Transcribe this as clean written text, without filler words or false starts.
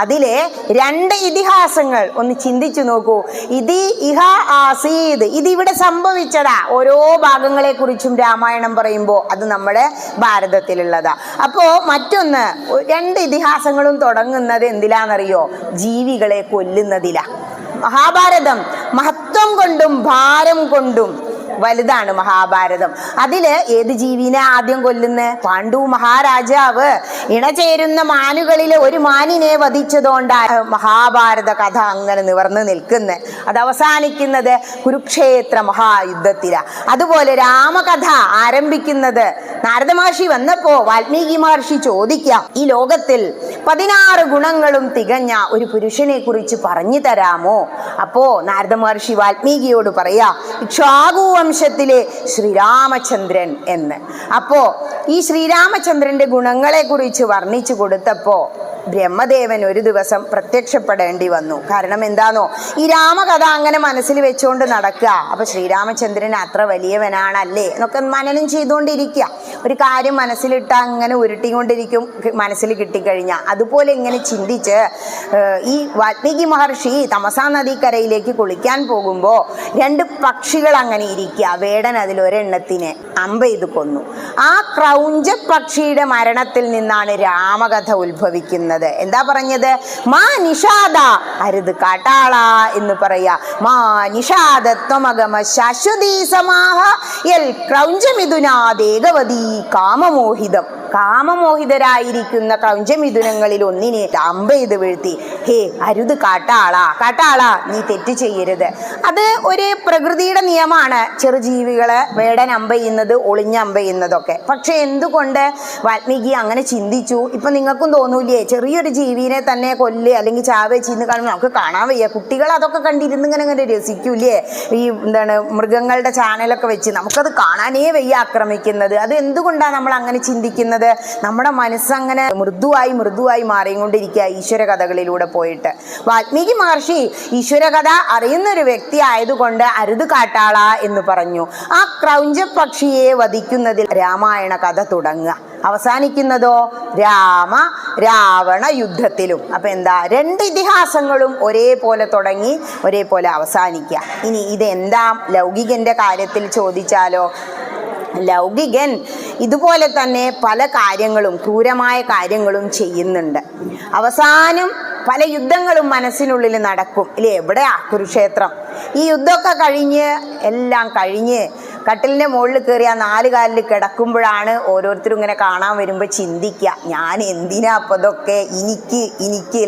അതിലെ രണ്ട് ഇതിഹാസങ്ങൾ ഒന്ന് ചിന്തിച്ചു നോക്കൂ. ഇതി ഇഹ ആസീത്, ഇതിവിടെ സംഭവിച്ചതാ. ഓരോ ഭാഗങ്ങളെ കുറിച്ചും രാമായണം പറയുമ്പോൾ അത് നമ്മുടെ ഭാരതത്തിലുള്ളതാ. അപ്പോ മറ്റൊന്ന്, രണ്ട് ഇതിഹാസങ്ങളും തുടങ്ങുന്നത് എന്തിലാണെന്നറിയോ? ജീവികളെ കൊല്ലുന്നതിലാ. മഹാഭാരതം മഹത്വം കൊണ്ടും ഭാരം കൊണ്ടും വലുതാണ് മഹാഭാരതം. അതില് ഏത് ജീവിനെ ആദ്യം കൊല്ലുന്നത്? പാണ്ഡു മഹാരാജാവ് ഇണചേരുന്ന മാനുകളിലെ ഒരു മാനിനെ വധിച്ചതുകൊണ്ടാണ് മഹാഭാരത കഥ അങ്ങനെ നിവർന്നു നിൽക്കുന്നത്. അത് അവസാനിക്കുന്നത് കുരുക്ഷേത്ര മഹായുദ്ധത്തിലാണ്. അതുപോലെ രാമകഥ ആരംഭിക്കുന്നത് നാരദ മഹർഷി വന്നപ്പോ വാൽമീകി മഹർഷി ചോദിക്കാം, ഈ ലോകത്തിൽ 16 ഗുണങ്ങളും തികഞ്ഞ ഒരു പുരുഷനെ കുറിച്ച് പറഞ്ഞു തരാമോ? അപ്പോ നാരദ മഹർഷി വാൽമീകിയോട് പറയാ, ഇക്ഷ്വാകു വംശത്തിലെ ശ്രീരാമചന്ദ്രൻ എന്ന്. അപ്പോ ഈ ശ്രീരാമചന്ദ്രന്റെ ഗുണങ്ങളെ കുറിച്ച് വർണ്ണിച്ചു കൊടുത്തപ്പോ ബ്രഹ്മദേവൻ ഒരു ദിവസം പ്രത്യക്ഷപ്പെടേണ്ടി വന്നു. കാരണം എന്താണോ, ഈ രാമകഥ അങ്ങനെ മനസ്സിൽ വെച്ചുകൊണ്ട് നടക്കുക. അപ്പൊ ശ്രീരാമചന്ദ്രൻ അത്ര വലിയവനാണല്ലേ എന്നൊക്കെ മനനം ചെയ്തുകൊണ്ടിരിക്കുക. ഒരു കാര്യം മനസ്സിലിട്ട് അങ്ങനെ ഉരുട്ടിക്കൊണ്ടിരിക്കും, മനസ്സിൽ കിട്ടിക്കഴിഞ്ഞാൽ. അതുപോലെ ഇങ്ങനെ ചിന്തിച്ച് ഈ വാൽമീകി മഹർഷി തമസാ നദീക്കരയിലേക്ക് കുളിക്കാൻ പോകുമ്പോൾ 2 പക്ഷികൾ അങ്ങനെ ഇരിക്കുക. വേടൻ അതിലൊരെണ്ണത്തിനെ അമ്പെയ്ത് കൊന്നു. ആ ക്രൗഞ്ച പക്ഷിയുടെ മരണത്തിൽ നിന്നാണ് രാമകഥ ഉത്ഭവിക്കുന്നത്. എന്താ പറഞ്ഞത്? മാ നിഷാദ, അരുത് കാട്ടാള എന്ന് പറയാ. മാ നിഷാദത്വമഗമ ശാശ്വതീ സമാഹ യൽ ക്രൗഞ്ചമിഥുനാദേകവതീ കാമമോഹിതം. കാമമോഹിതരായിരിക്കുന്ന ക്രൗഞ്ചമിഥുനങ്ങളിൽ ഒന്നിനെ അമ്പെയ്ത് വീഴ്ത്തി. ഹേ അരുത് കാട്ടാള, കാട്ടാള നീ തെറ്റ് ചെയ്യരുത്. അത് ഒരു പ്രകൃതിയുടെ നിയമമാണ്. ചെറുജീവികളെ വേടൻ അമ്പെയ്യുന്നത്, ഒളിഞ്ഞ് അമ്പെയ്യുന്നതൊക്കെ. പക്ഷെ എന്തുകൊണ്ട് വാൽമീകി അങ്ങനെ ചിന്തിച്ചു? ഇപ്പൊ നിങ്ങൾക്കും തോന്നൂലേ, ചെറിയൊരു ജീവിനെ തന്നെ കൊല്ല് അല്ലെങ്കിൽ ചാവേച്ചിന്ന് കാണുമ്പോൾ നമുക്ക് കാണാൻ വയ്യ. കുട്ടികൾ അതൊക്കെ കണ്ടിരുന്ന് ഇങ്ങനെ രസിക്കൂലേ? ഈ മൃഗങ്ങളുടെ ചാനലൊക്കെ വെച്ച് നമുക്കത് കാണാനേ വയ്യ ആക്രമിക്കുന്നത്. അത് എന്തുകൊണ്ടാണ് നമ്മൾ അങ്ങനെ ചിന്തിക്കുന്നത്? നമ്മുടെ മനസ്സങ്ങനെ മൃദുവായി മാറിക്കൊണ്ടിരിക്കുക ഈശ്വര കഥകളിലൂടെ പോയിട്ട്. വാൽമീകി മഹർഷി ഈശ്വര കഥ അറിയുന്ന ഒരു വ്യക്തി ആയതുകൊണ്ട് അരുത് കാട്ടാള എന്ന് പറഞ്ഞു. ആ ക്രൗഞ്ച പക്ഷിയെ വധിക്കുന്നതിൽ രാമായണ കഥ തുടങ്ങുക. അവസാനിക്കുന്നതോ രാവണ യുദ്ധത്തിലും. അപ്പൊ എന്താ, 2 ഇതിഹാസങ്ങളും ഒരേപോലെ തുടങ്ങി ഒരേപോലെ അവസാനിക്കുക. ഇനി ഇതെന്താ ലൗകികന്റെ കാര്യത്തിൽ ചോദിച്ചാലോ? ലൗകികൻ ഇതുപോലെ തന്നെ പല കാര്യങ്ങളും, ക്രൂരമായ കാര്യങ്ങളും ചെയ്യുന്നുണ്ട്. അവസാനം പല യുദ്ധങ്ങളും മനസ്സിനുള്ളിൽ നടക്കും ഇല്ലേ? എവിടെയാ? കുരുക്ഷേത്രം. ഈ യുദ്ധമൊക്കെ എല്ലാം കഴിഞ്ഞ് കട്ടിലിന്റെ മുകളിൽ കയറി ആ 4 കാലിൽ കിടക്കുമ്പോഴാണ് ഓരോരുത്തരും ഇങ്ങനെ കാണാൻ വരുമ്പോൾ ചിന്തിക്കുക, ഞാൻ എന്തിനാ അപ്പൊ ഇതൊക്കെ, എനിക്ക്